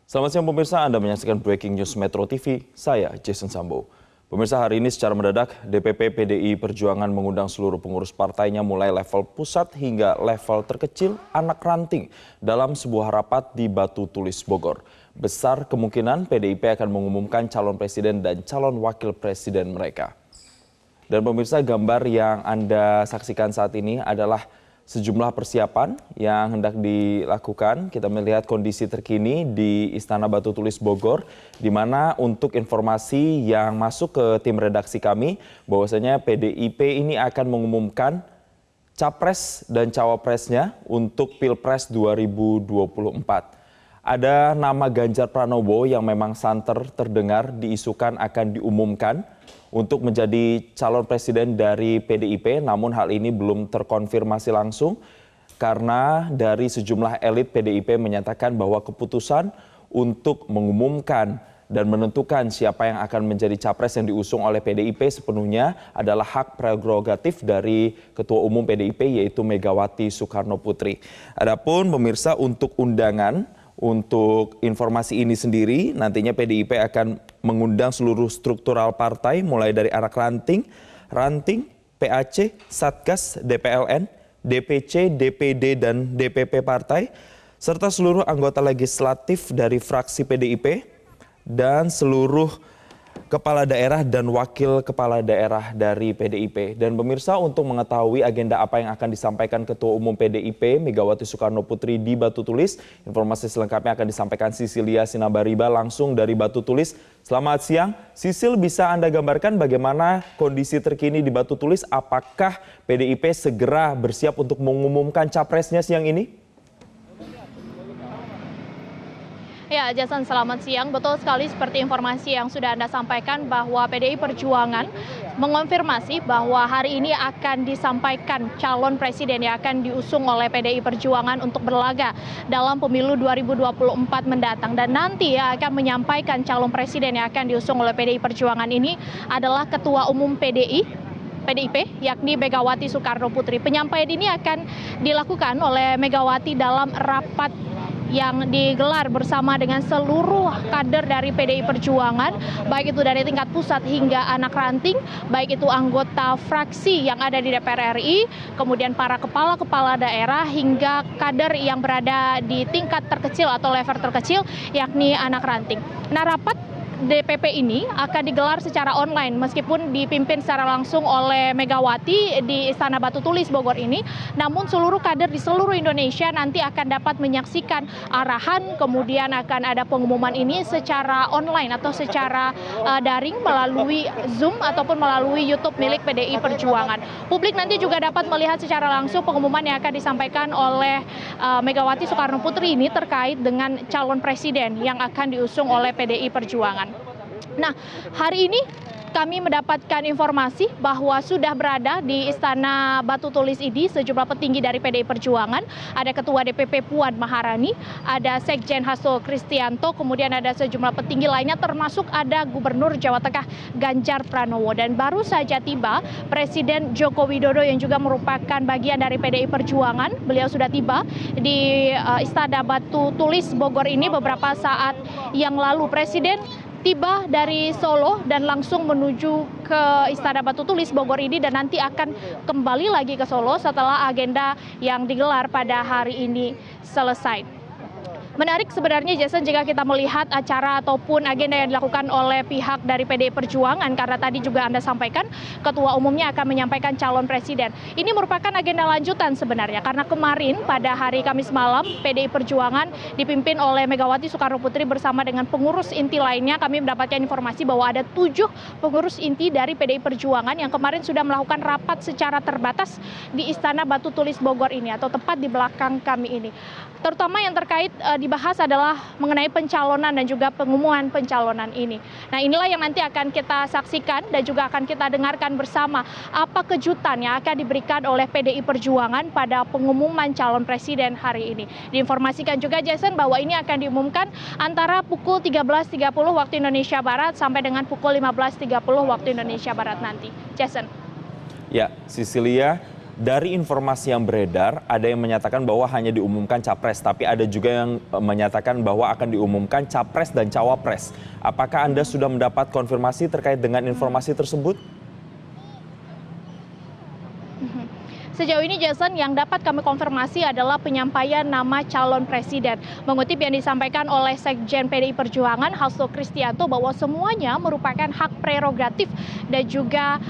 Selamat siang pemirsa, Anda menyaksikan Breaking News Metro TV, saya Jason Sambo. Pemirsa, hari ini secara mendadak DPP PDI Perjuangan mengundang seluruh pengurus partainya mulai level pusat hingga level terkecil anak ranting dalam sebuah rapat di Batu Tulis, Bogor. Besar kemungkinan PDIP akan mengumumkan calon presiden dan calon wakil presiden mereka. Dan pemirsa, gambar yang Anda saksikan saat ini adalah sejumlah persiapan yang hendak dilakukan. Kita melihat kondisi terkini di Istana Batu Tulis Bogor, di mana untuk informasi yang masuk ke tim redaksi kami, bahwasanya PDIP ini akan mengumumkan capres dan cawapresnya untuk Pilpres 2024. Ada nama Ganjar Pranowo yang memang santer terdengar diisukan akan diumumkan untuk menjadi calon presiden dari PDIP, namun hal ini belum terkonfirmasi langsung karena dari sejumlah elit PDIP menyatakan bahwa keputusan untuk mengumumkan dan menentukan siapa yang akan menjadi capres yang diusung oleh PDIP sepenuhnya adalah hak prerogatif dari Ketua Umum PDIP yaitu Megawati Soekarno Putri. Adapun pemirsa, untuk undangan untuk informasi ini sendiri, nantinya PDIP akan mengundang seluruh struktural partai mulai dari anak ranting, PAC, Satgas, DPLN, DPC, DPD, dan DPP partai, serta seluruh anggota legislatif dari fraksi PDIP, dan seluruh kepala daerah dan wakil kepala daerah dari PDIP. Dan pemirsa, untuk mengetahui agenda apa yang akan disampaikan Ketua Umum PDIP Megawati Soekarno Putri di Batu Tulis, informasi selengkapnya akan disampaikan Sisilia Sinabariba langsung dari Batu Tulis. Selamat siang, Sisil, bisa Anda gambarkan bagaimana kondisi terkini di Batu Tulis? Apakah PDIP segera bersiap untuk mengumumkan capresnya siang ini? Ya, Jason, selamat siang. Betul sekali seperti informasi yang sudah Anda sampaikan bahwa PDI Perjuangan mengonfirmasi bahwa hari ini akan disampaikan calon presiden yang akan diusung oleh PDI Perjuangan untuk berlaga dalam pemilu 2024 mendatang. Dan nanti akan menyampaikan calon presiden yang akan diusung oleh PDI Perjuangan ini adalah Ketua Umum PDIP, yakni Megawati Soekarno Putri. Penyampaian ini akan dilakukan oleh Megawati dalam rapat yang digelar bersama dengan seluruh kader dari PDI Perjuangan, baik itu dari tingkat pusat hingga anak ranting, baik itu anggota fraksi yang ada di DPR RI, kemudian para kepala-kepala daerah hingga kader yang berada di tingkat terkecil atau level terkecil, yakni anak ranting. Nah, rapat DPP ini akan digelar secara online meskipun dipimpin secara langsung oleh Megawati di Istana Batu Tulis Bogor ini, namun seluruh kader di seluruh Indonesia nanti akan dapat menyaksikan arahan, kemudian akan ada pengumuman ini secara online atau secara daring melalui Zoom ataupun melalui YouTube milik PDI Perjuangan. Publik nanti juga dapat melihat secara langsung pengumuman yang akan disampaikan oleh Megawati Soekarno Putri ini terkait dengan calon presiden yang akan diusung oleh PDI Perjuangan. Nah, hari ini kami mendapatkan informasi bahwa sudah berada di Istana Batu Tulis ini sejumlah petinggi dari PDI Perjuangan. Ada Ketua DPP Puan Maharani, ada Sekjen Hasto Kristianto, kemudian ada sejumlah petinggi lainnya termasuk ada Gubernur Jawa Tengah Ganjar Pranowo. Dan baru saja tiba Presiden Joko Widodo yang juga merupakan bagian dari PDI Perjuangan. Beliau sudah tiba di Istana Batu Tulis Bogor ini beberapa saat yang lalu. Presiden tiba dari Solo dan langsung menuju ke Istana Batu Tulis Bogor ini dan nanti akan kembali lagi ke Solo setelah agenda yang digelar pada hari ini selesai. Menarik sebenarnya, Jason, jika kita melihat acara ataupun agenda yang dilakukan oleh pihak dari PDI Perjuangan, karena tadi juga Anda sampaikan Ketua Umumnya akan menyampaikan calon presiden. Ini merupakan agenda lanjutan sebenarnya, karena kemarin pada hari Kamis malam PDI Perjuangan dipimpin oleh Megawati Soekarno Putri bersama dengan pengurus inti lainnya. Kami mendapatkan informasi bahwa ada 7 pengurus inti dari PDI Perjuangan yang kemarin sudah melakukan rapat secara terbatas di Istana Batu Tulis Bogor ini atau tepat di belakang kami ini. Terutama yang terkait dibahas adalah mengenai pencalonan dan juga pengumuman pencalonan ini. Nah, inilah yang nanti akan kita saksikan dan juga akan kita dengarkan bersama apa kejutan yang akan diberikan oleh PDI Perjuangan pada pengumuman calon presiden hari ini. Diinformasikan juga, Jason, bahwa ini akan diumumkan antara pukul 13.30 waktu Indonesia Barat sampai dengan pukul 15.30 waktu Indonesia Barat nanti. Jason. Ya, Sisilia, Dari informasi yang beredar, ada yang menyatakan bahwa hanya diumumkan capres, tapi ada juga yang menyatakan bahwa akan diumumkan capres dan cawapres. Apakah Anda sudah mendapat konfirmasi terkait dengan informasi tersebut? Sejauh ini Jason, yang dapat kami konfirmasi adalah penyampaian nama calon presiden. Mengutip yang disampaikan oleh Sekjen PDI Perjuangan Hasto Kristianto bahwa semuanya merupakan hak prerogatif dan juga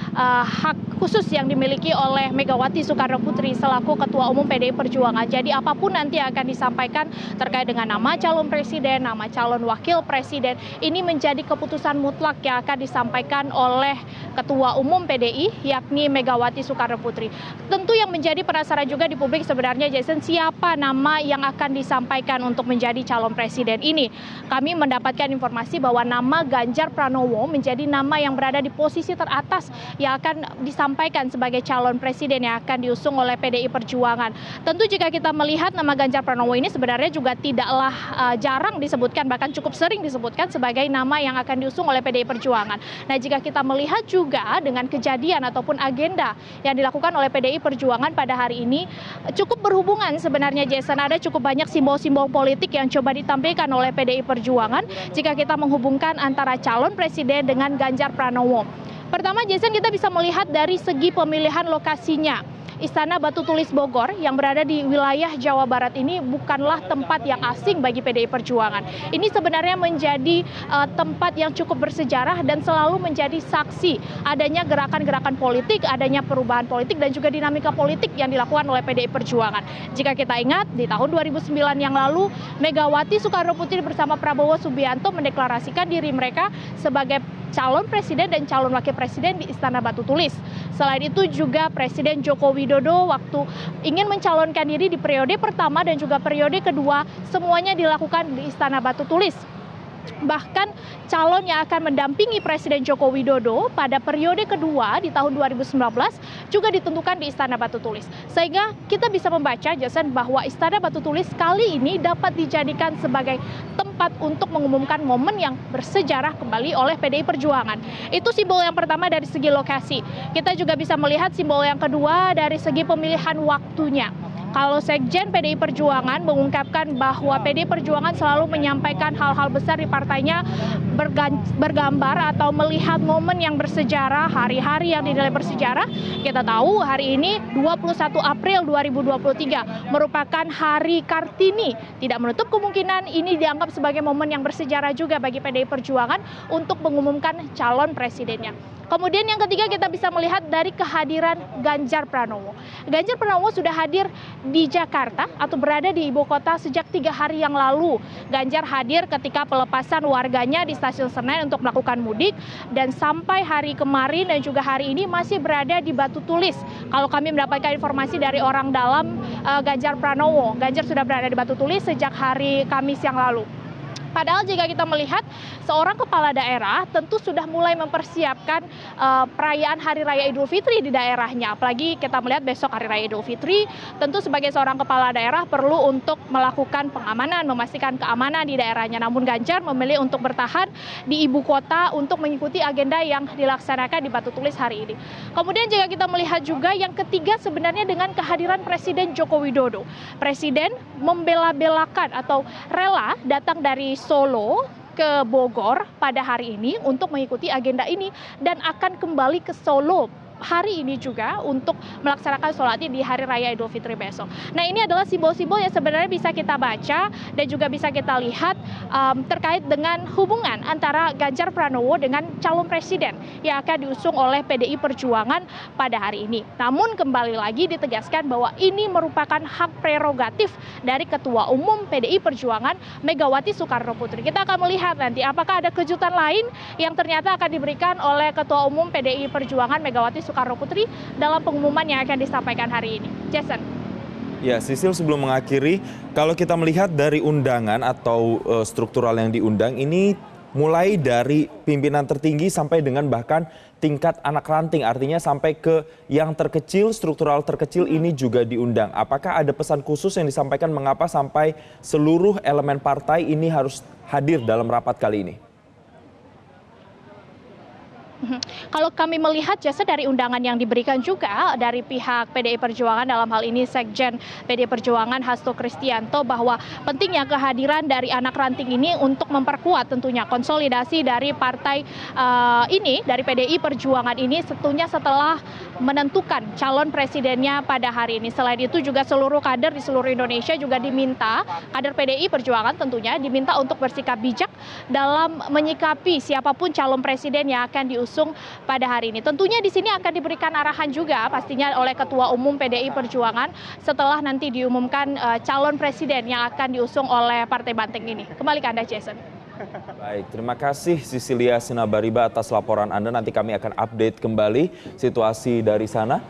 hak khusus yang dimiliki oleh Megawati Soekarno Putri selaku Ketua Umum PDI Perjuangan. Jadi apapun nanti akan disampaikan terkait dengan nama calon presiden, nama calon wakil presiden, ini menjadi keputusan mutlak yang akan disampaikan oleh Ketua Umum PDI yakni Megawati Soekarno Putri. Tentu yang menjadi penasaran juga di publik sebenarnya Jason, siapa nama yang akan disampaikan untuk menjadi calon presiden ini. Kami mendapatkan informasi bahwa nama Ganjar Pranowo menjadi nama yang berada di posisi teratas yang akan disampaikan sebagai calon presiden yang akan diusung oleh PDI Perjuangan. Tentu jika kita melihat nama Ganjar Pranowo ini sebenarnya juga tidaklah jarang disebutkan, bahkan cukup sering disebutkan sebagai nama yang akan diusung oleh PDI Perjuangan. Nah, jika kita melihat juga dengan kejadian ataupun agenda yang dilakukan oleh PDI Perjuangan pada hari ini cukup berhubungan sebenarnya Jason. Ada cukup banyak simbol-simbol politik yang coba ditampilkan oleh PDI Perjuangan jika kita menghubungkan antara calon presiden dengan Ganjar Pranowo. Pertama Jason, kita bisa melihat dari segi pemilihan lokasinya. Istana Batu Tulis Bogor yang berada di wilayah Jawa Barat ini bukanlah tempat yang asing bagi PDI Perjuangan. Ini sebenarnya menjadi tempat yang cukup bersejarah dan selalu menjadi saksi adanya gerakan-gerakan politik, adanya perubahan politik dan juga dinamika politik yang dilakukan oleh PDI Perjuangan. Jika kita ingat di tahun 2009 yang lalu, Megawati Soekarno Putri bersama Prabowo Subianto mendeklarasikan diri mereka sebagai calon presiden dan calon wakil presiden di Istana Batu Tulis. Selain itu juga Presiden Joko Widodo waktu ingin mencalonkan diri di periode pertama dan juga periode kedua semuanya dilakukan di Istana Batu Tulis. Bahkan calon yang akan mendampingi Presiden Joko Widodo pada periode kedua di tahun 2019 juga ditentukan di Istana Batu Tulis. Sehingga kita bisa membaca Jason bahwa Istana Batu Tulis kali ini dapat dijadikan sebagai tempat untuk mengumumkan momen yang bersejarah kembali oleh PDI Perjuangan. Itu simbol yang pertama dari segi lokasi. Kita juga bisa melihat simbol yang kedua dari segi pemilihan waktunya. Kalau Sekjen PDI Perjuangan mengungkapkan bahwa PDI Perjuangan selalu menyampaikan hal-hal besar di partainya bergambar atau melihat momen yang bersejarah, hari-hari yang dinilai bersejarah. Kita tahu hari ini 21 April 2023 merupakan hari Kartini. Tidak menutup kemungkinan ini dianggap sebagai momen yang bersejarah juga bagi PDI Perjuangan untuk mengumumkan calon presidennya. Kemudian yang ketiga kita bisa melihat dari kehadiran Ganjar Pranowo. Ganjar Pranowo sudah hadir di Jakarta atau berada di ibu kota sejak 3 hari yang lalu. Ganjar hadir ketika pelepasan warganya di Stasiun Senen untuk melakukan mudik dan sampai hari kemarin dan juga hari ini masih berada di Batu Tulis. Kalau kami mendapatkan informasi dari orang dalam Ganjar Pranowo, Ganjar sudah berada di Batu Tulis sejak hari Kamis yang lalu. Padahal jika kita melihat seorang kepala daerah tentu sudah mulai mempersiapkan perayaan Hari Raya Idul Fitri di daerahnya. Apalagi kita melihat besok Hari Raya Idul Fitri, tentu sebagai seorang kepala daerah perlu untuk melakukan pengamanan, memastikan keamanan di daerahnya. Namun Ganjar memilih untuk bertahan di ibu kota untuk mengikuti agenda yang dilaksanakan di Batu Tulis hari ini. Kemudian jika kita melihat juga yang ketiga sebenarnya dengan kehadiran Presiden Joko Widodo. Presiden membela-belakan atau rela datang dari Solo ke Bogor pada hari ini untuk mengikuti agenda ini dan akan kembali ke Solo hari ini juga untuk melaksanakan sholat Id di Hari Raya Idul Fitri besok. Nah, ini adalah simbol-simbol yang sebenarnya bisa kita baca dan juga bisa kita lihat terkait dengan hubungan antara Ganjar Pranowo dengan calon presiden yang akan diusung oleh PDI Perjuangan pada hari ini. Namun kembali lagi ditegaskan bahwa ini merupakan hak prerogatif dari Ketua Umum PDI Perjuangan Megawati Soekarno Putri. Kita akan melihat nanti apakah ada kejutan lain yang ternyata akan diberikan oleh Ketua Umum PDI Perjuangan Megawati Soekarno Putri dalam pengumuman yang akan disampaikan hari ini. Jason. Ya, Sisil, sebelum mengakhiri, kalau kita melihat dari undangan atau struktural yang diundang ini mulai dari pimpinan tertinggi sampai dengan bahkan tingkat anak ranting, artinya sampai ke yang terkecil, struktural terkecil ini juga diundang. Apakah ada pesan khusus yang disampaikan mengapa sampai seluruh elemen partai ini harus hadir dalam rapat kali ini? Kalau kami melihat jasa dari undangan yang diberikan juga dari pihak PDI Perjuangan, dalam hal ini Sekjen PDI Perjuangan Hasto Kristianto, bahwa pentingnya kehadiran dari anak ranting ini untuk memperkuat tentunya konsolidasi dari partai ini, dari PDI Perjuangan ini tentunya setelah menentukan calon presidennya pada hari ini. Selain itu juga seluruh kader di seluruh Indonesia juga diminta, kader PDI Perjuangan tentunya diminta untuk bersikap bijak dalam menyikapi siapapun calon presiden yang akan diusung pada hari ini. Tentunya di sini akan diberikan arahan juga pastinya oleh Ketua Umum PDI Perjuangan setelah nanti diumumkan calon presiden yang akan diusung oleh Partai Banteng ini. Kembali ke Anda, Jason. Baik, terima kasih Sisilia Sinabariba atas laporan Anda. Nanti kami akan update kembali situasi dari sana.